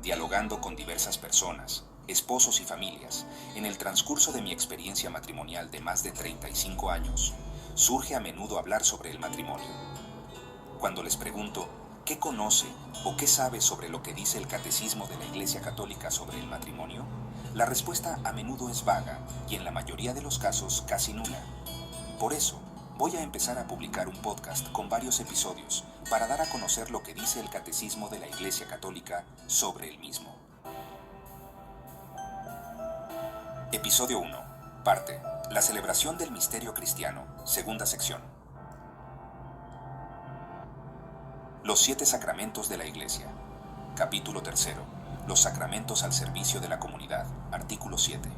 dialogando con diversas personas, esposos y familias, en el transcurso de mi experiencia matrimonial de más de 35 años, surge a menudo hablar sobre el matrimonio. Cuando les pregunto qué conoce o qué sabe sobre lo que dice el Catecismo de la Iglesia Católica sobre el matrimonio, la respuesta a menudo es vaga y en la mayoría de los casos casi nula. Por eso, voy a empezar a publicar un podcast con varios episodios para dar a conocer lo que dice el Catecismo de la Iglesia Católica sobre el mismo. Episodio 1. Parte: La celebración del misterio cristiano. Segunda sección. Los 7 sacramentos de la Iglesia. Capítulo 3. Los sacramentos al servicio de la comunidad. Artículo 7.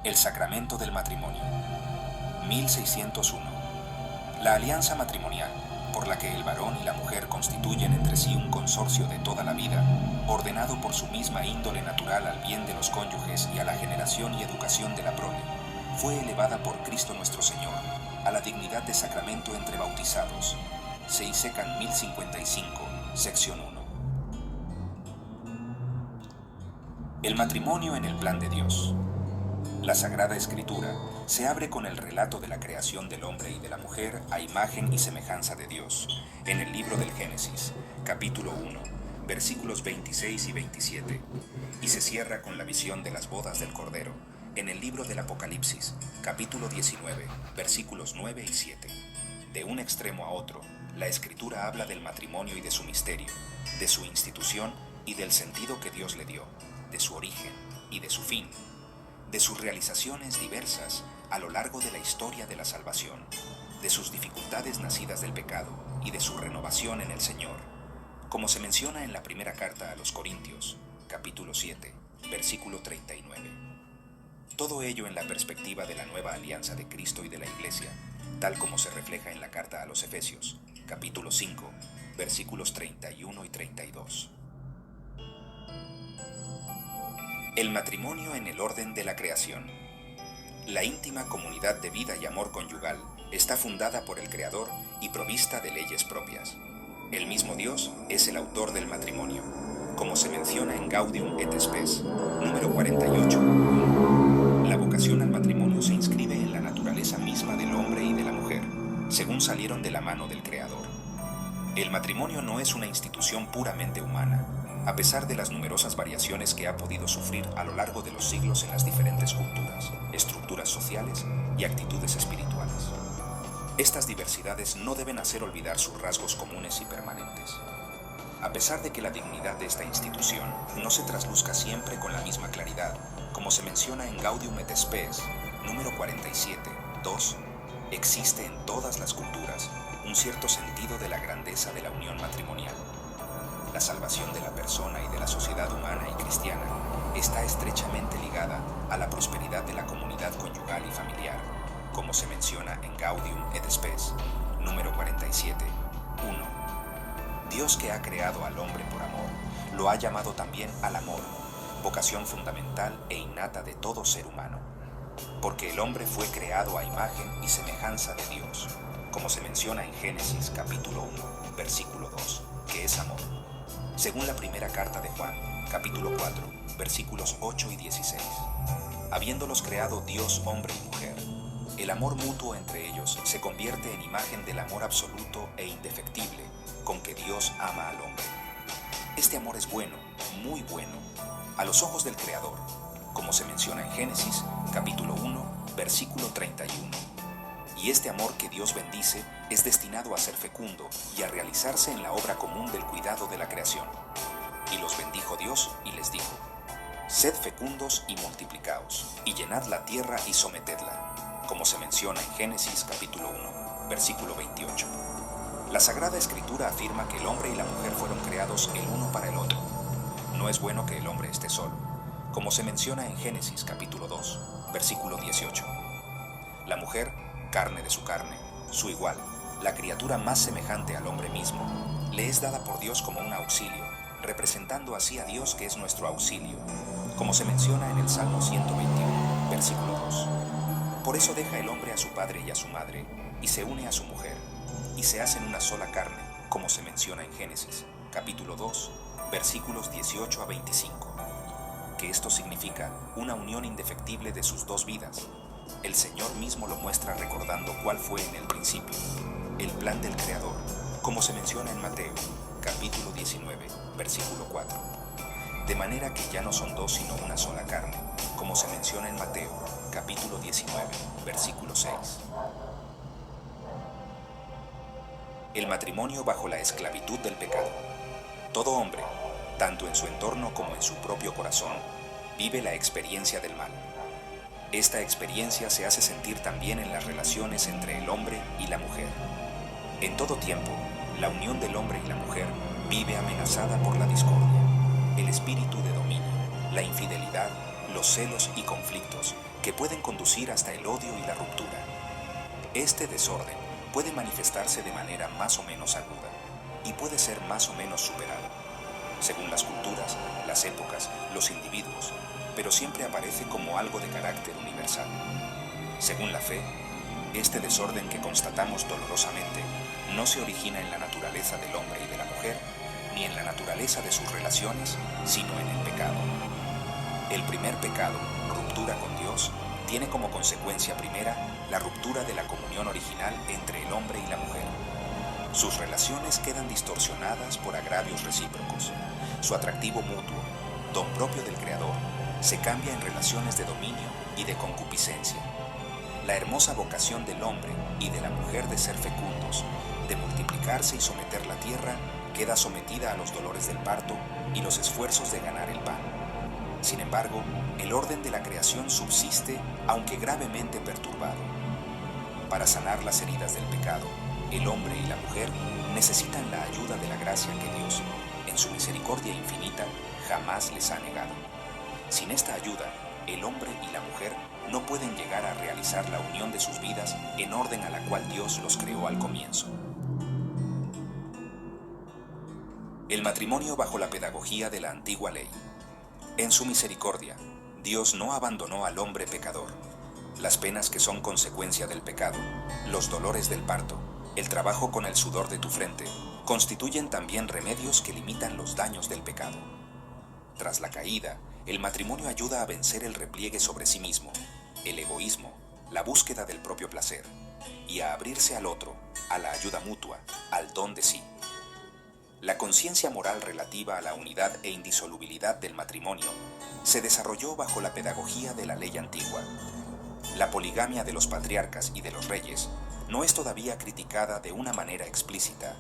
El sacramento del matrimonio. 1601. La alianza matrimonial, por la que el varón y la mujer constituyen entre sí un consorcio de toda la vida, ordenado por su misma índole natural al bien de los cónyuges y a la generación y educación de la prole, fue elevada por Cristo nuestro Señor a la dignidad de sacramento entre bautizados. Seisecan 1055, sección 1. El matrimonio en el plan de Dios. La Sagrada Escritura se abre con el relato de la creación del hombre y de la mujer a imagen y semejanza de Dios, en el libro del Génesis, capítulo 1, versículos 26 y 27, y se cierra con la visión de las bodas del Cordero, en el libro del Apocalipsis, capítulo 19, versículos 9 y 7. De un extremo a otro, la Escritura habla del matrimonio y de su misterio, de su institución y del sentido que Dios le dio, de su origen y de su fin, de sus realizaciones diversas a lo largo de la historia de la salvación, de sus dificultades nacidas del pecado y de su renovación en el Señor, como se menciona en la primera carta a los Corintios, capítulo 7, versículo 39. Todo ello en la perspectiva de la nueva alianza de Cristo y de la Iglesia, tal como se refleja en la carta a los Efesios, capítulo 5, versículos 31 y 32. El matrimonio en el orden de la creación. La íntima comunidad de vida y amor conyugal está fundada por el Creador y provista de leyes propias. El mismo Dios es el autor del matrimonio, como se menciona en Gaudium et Spes, número 48. La vocación al matrimonio se inscribe en la naturaleza misma del hombre y de la mujer, según salieron de la mano del Creador. El matrimonio no es una institución puramente humana, a pesar de las numerosas variaciones que ha podido sufrir a lo largo de los siglos en las diferentes culturas, estructuras sociales y actitudes espirituales. Estas diversidades no deben hacer olvidar sus rasgos comunes y permanentes. A pesar de que la dignidad de esta institución no se trasluzca siempre con la misma claridad, como se menciona en Gaudium et Spes, número 47, 2, existe en todas las culturas un cierto sentido de la grandeza de la unión matrimonial. La salvación de la persona y de la sociedad humana y cristiana está estrechamente ligada a la prosperidad de la comunidad conyugal y familiar, como se menciona en Gaudium et Spes, número 47, 1. Dios, que ha creado al hombre por amor, lo ha llamado también al amor, vocación fundamental e innata de todo ser humano, porque el hombre fue creado a imagen y semejanza de Dios, como se menciona en Génesis capítulo 1, versículo 2, que es amor. Según la primera carta de Juan, capítulo 4, versículos 8 y 16. Habiéndolos creado Dios hombre y mujer, el amor mutuo entre ellos se convierte en imagen del amor absoluto e indefectible con que Dios ama al hombre. Este amor es bueno, muy bueno, a los ojos del Creador, como se menciona en Génesis, capítulo 1, versículo 31. Y este amor que Dios bendice es destinado a ser fecundo y a realizarse en la obra común del cuidado de la creación. Y los bendijo Dios y les dijo: sed fecundos y multiplicaos, y llenad la tierra y sometedla, como se menciona en Génesis capítulo 1, versículo 28. La Sagrada Escritura afirma que el hombre y la mujer fueron creados el uno para el otro. No es bueno que el hombre esté solo, como se menciona en Génesis capítulo 2, versículo 18. La mujer, carne de su carne, su igual, la criatura más semejante al hombre mismo, le es dada por Dios como un auxilio, representando así a Dios, que es nuestro auxilio, como se menciona en el Salmo 121, versículo 2. Por eso deja el hombre a su padre y a su madre, y se une a su mujer, y se hacen una sola carne, como se menciona en Génesis, capítulo 2, versículos 18 a 25, que esto significa una unión indefectible de sus dos vidas. El Señor mismo lo muestra recordando cuál fue en el principio, el plan del Creador, como se menciona en Mateo, capítulo 19, versículo 4. De manera que ya no son dos sino una sola carne, como se menciona en Mateo, capítulo 19, versículo 6. El matrimonio bajo la esclavitud del pecado. Todo hombre, tanto en su entorno como en su propio corazón, vive la experiencia del mal. Esta experiencia se hace sentir también en las relaciones entre el hombre y la mujer. En todo tiempo, la unión del hombre y la mujer vive amenazada por la discordia, el espíritu de dominio, la infidelidad, los celos y conflictos que pueden conducir hasta el odio y la ruptura. Este desorden puede manifestarse de manera más o menos aguda y puede ser más o menos superado, según las culturas, las épocas, los individuos, pero siempre aparece como algo de carácter universal. Según la fe, este desorden que constatamos dolorosamente no se origina en la naturaleza del hombre y de la mujer, ni en la naturaleza de sus relaciones, sino en el pecado. El primer pecado, ruptura con Dios, tiene como consecuencia primera la ruptura de la comunión original entre el hombre y la mujer. Sus relaciones quedan distorsionadas por agravios recíprocos. Su atractivo mutuo, don propio del Creador, se cambia en relaciones de dominio y de concupiscencia. La hermosa vocación del hombre y de la mujer de ser fecundos, de multiplicarse y someter la tierra, queda sometida a los dolores del parto y los esfuerzos de ganar el pan. Sin embargo, el orden de la creación subsiste, aunque gravemente perturbado. Para sanar las heridas del pecado, el hombre y la mujer necesitan la ayuda de la gracia que Dios, en su misericordia infinita, jamás les ha negado. Sin esta ayuda, el hombre y la mujer no pueden llegar a realizar la unión de sus vidas en orden a la cual Dios los creó al comienzo. El matrimonio bajo la pedagogía de la antigua ley. En su misericordia, Dios no abandonó al hombre pecador. Las penas que son consecuencia del pecado, los dolores del parto, el trabajo con el sudor de tu frente, constituyen también remedios que limitan los daños del pecado. Tras la caída, el matrimonio ayuda a vencer el repliegue sobre sí mismo, el egoísmo, la búsqueda del propio placer, y a abrirse al otro, a la ayuda mutua, al don de sí. La conciencia moral relativa a la unidad e indisolubilidad del matrimonio se desarrolló bajo la pedagogía de la ley antigua. La poligamia de los patriarcas y de los reyes no es todavía criticada de una manera explícita.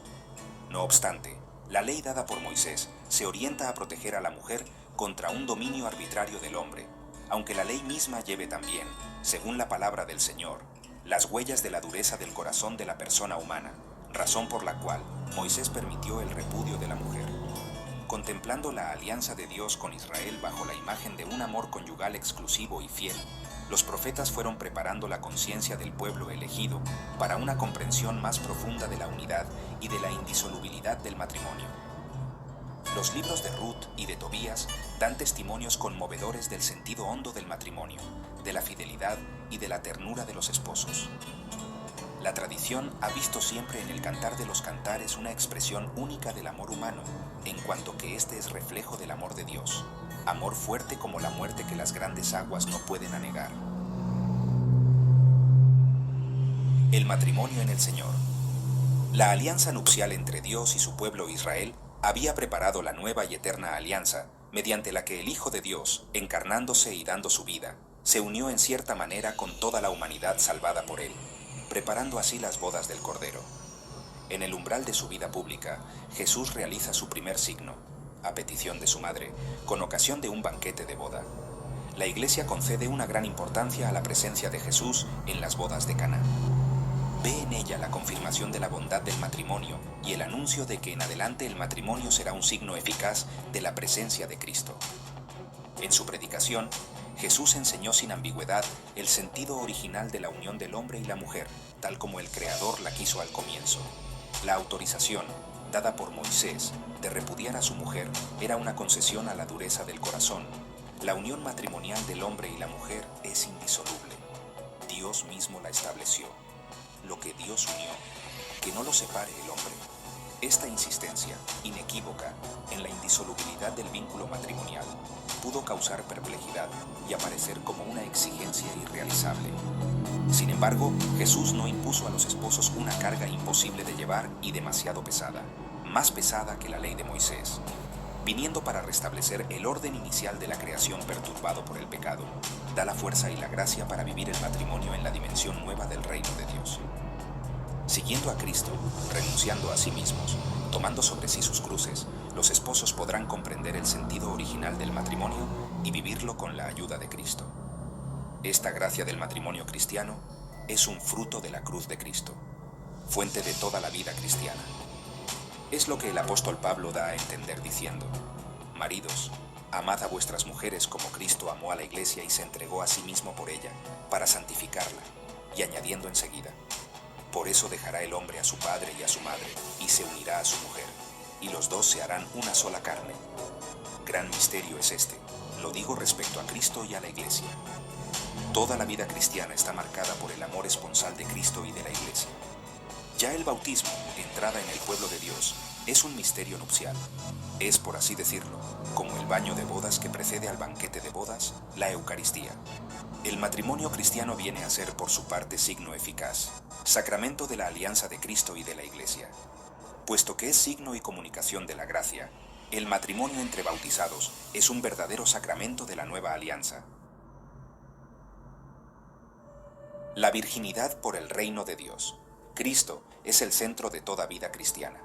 No obstante, la ley dada por Moisés se orienta a proteger a la mujer contra un dominio arbitrario del hombre, aunque la ley misma lleve también, según la palabra del Señor, las huellas de la dureza del corazón de la persona humana, razón por la cual Moisés permitió el repudio de la mujer. Contemplando la alianza de Dios con Israel bajo la imagen de un amor conyugal exclusivo y fiel, los profetas fueron preparando la conciencia del pueblo elegido para una comprensión más profunda de la unidad y de la indisolubilidad del matrimonio. Los libros de Ruth y de Tobías dan testimonios conmovedores del sentido hondo del matrimonio, de la fidelidad y de la ternura de los esposos. La tradición ha visto siempre en el Cantar de los Cantares una expresión única del amor humano, en cuanto que éste es reflejo del amor de Dios, amor fuerte como la muerte que las grandes aguas no pueden anegar. El matrimonio en el Señor. La alianza nupcial entre Dios y su pueblo Israel había preparado la nueva y eterna alianza, mediante la que el Hijo de Dios, encarnándose y dando su vida, se unió en cierta manera con toda la humanidad salvada por él, preparando así las bodas del Cordero. En el umbral de su vida pública, Jesús realiza su primer signo, a petición de su madre, con ocasión de un banquete de boda. La Iglesia concede una gran importancia a la presencia de Jesús en las bodas de Caná. Ve en ella la confirmación de la bondad del matrimonio y el anuncio de que en adelante el matrimonio será un signo eficaz de la presencia de Cristo. En su predicación, Jesús enseñó sin ambigüedad el sentido original de la unión del hombre y la mujer, tal como el Creador la quiso al comienzo. La autorización, dada por Moisés, de repudiar a su mujer era una concesión a la dureza del corazón. La unión matrimonial del hombre y la mujer es indisoluble. Dios mismo la estableció. Lo que Dios unió, que no lo separe el hombre. Esta insistencia, inequívoca, en la indisolubilidad del vínculo matrimonial, pudo causar perplejidad y aparecer como una exigencia irrealizable. Sin embargo, Jesús no impuso a los esposos una carga imposible de llevar y demasiado pesada, más pesada que la ley de Moisés, viniendo para restablecer el orden inicial de la creación perturbado por el pecado, da la fuerza y la gracia para vivir el matrimonio en la dimensión nueva del reino de Dios. Siguiendo a Cristo, renunciando a sí mismos, tomando sobre sí sus cruces, los esposos podrán comprender el sentido original del matrimonio y vivirlo con la ayuda de Cristo. Esta gracia del matrimonio cristiano es un fruto de la cruz de Cristo, fuente de toda la vida cristiana. Es lo que el apóstol Pablo da a entender diciendo: maridos, amad a vuestras mujeres como Cristo amó a la iglesia y se entregó a sí mismo por ella, para santificarla, y añadiendo enseguida: por eso dejará el hombre a su padre y a su madre, y se unirá a su mujer, y los dos se harán una sola carne. Gran misterio es este, lo digo respecto a Cristo y a la iglesia. Toda la vida cristiana está marcada por el amor esponsal de Cristo y de la iglesia. Ya el bautismo, entrada en el pueblo de Dios, es un misterio nupcial. Es, por así decirlo, como el baño de bodas que precede al banquete de bodas, la Eucaristía. El matrimonio cristiano viene a ser por su parte signo eficaz, sacramento de la alianza de Cristo y de la Iglesia. Puesto que es signo y comunicación de la gracia, el matrimonio entre bautizados es un verdadero sacramento de la nueva alianza. La virginidad por el reino de Dios. Cristo es el centro de toda vida cristiana.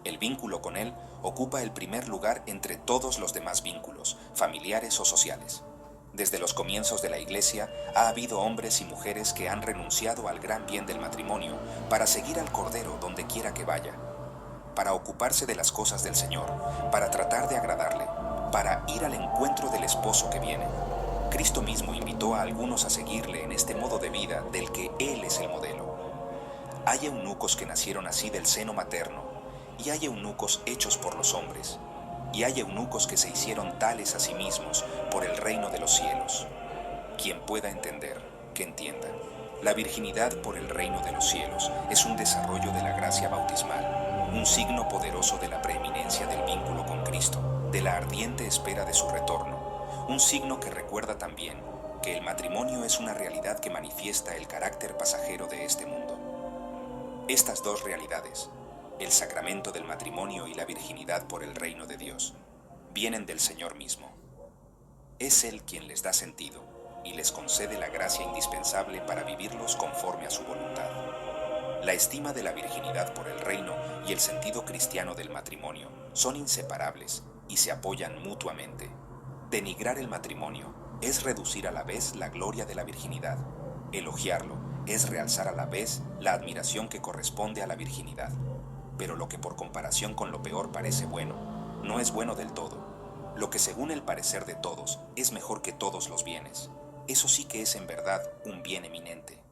El vínculo con Él ocupa el primer lugar entre todos los demás vínculos, familiares o sociales. Desde los comienzos de la Iglesia ha habido hombres y mujeres que han renunciado al gran bien del matrimonio para seguir al Cordero donde quiera que vaya, para ocuparse de las cosas del Señor, para tratar de agradarle, para ir al encuentro del esposo que viene. Cristo mismo invitó a algunos a seguirle en este modo de vida del que Él es el modelo. Hay eunucos que nacieron así del seno materno, y hay eunucos hechos por los hombres, y hay eunucos que se hicieron tales a sí mismos por el reino de los cielos. Quien pueda entender, que entienda. La virginidad por el reino de los cielos es un desarrollo de la gracia bautismal, un signo poderoso de la preeminencia del vínculo con Cristo, de la ardiente espera de su retorno, un signo que recuerda también que el matrimonio es una realidad que manifiesta el carácter pasajero de este mundo. Estas dos realidades, el sacramento del matrimonio y la virginidad por el reino de Dios, vienen del Señor mismo. Es Él quien les da sentido y les concede la gracia indispensable para vivirlos conforme a su voluntad. La estima de la virginidad por el reino y el sentido cristiano del matrimonio son inseparables y se apoyan mutuamente. Denigrar el matrimonio es reducir a la vez la gloria de la virginidad. Elogiarlo es realzar a la vez la admiración que corresponde a la virginidad. Pero lo que por comparación con lo peor parece bueno, no es bueno del todo. Lo que según el parecer de todos es mejor que todos los bienes. Eso sí que es en verdad un bien eminente.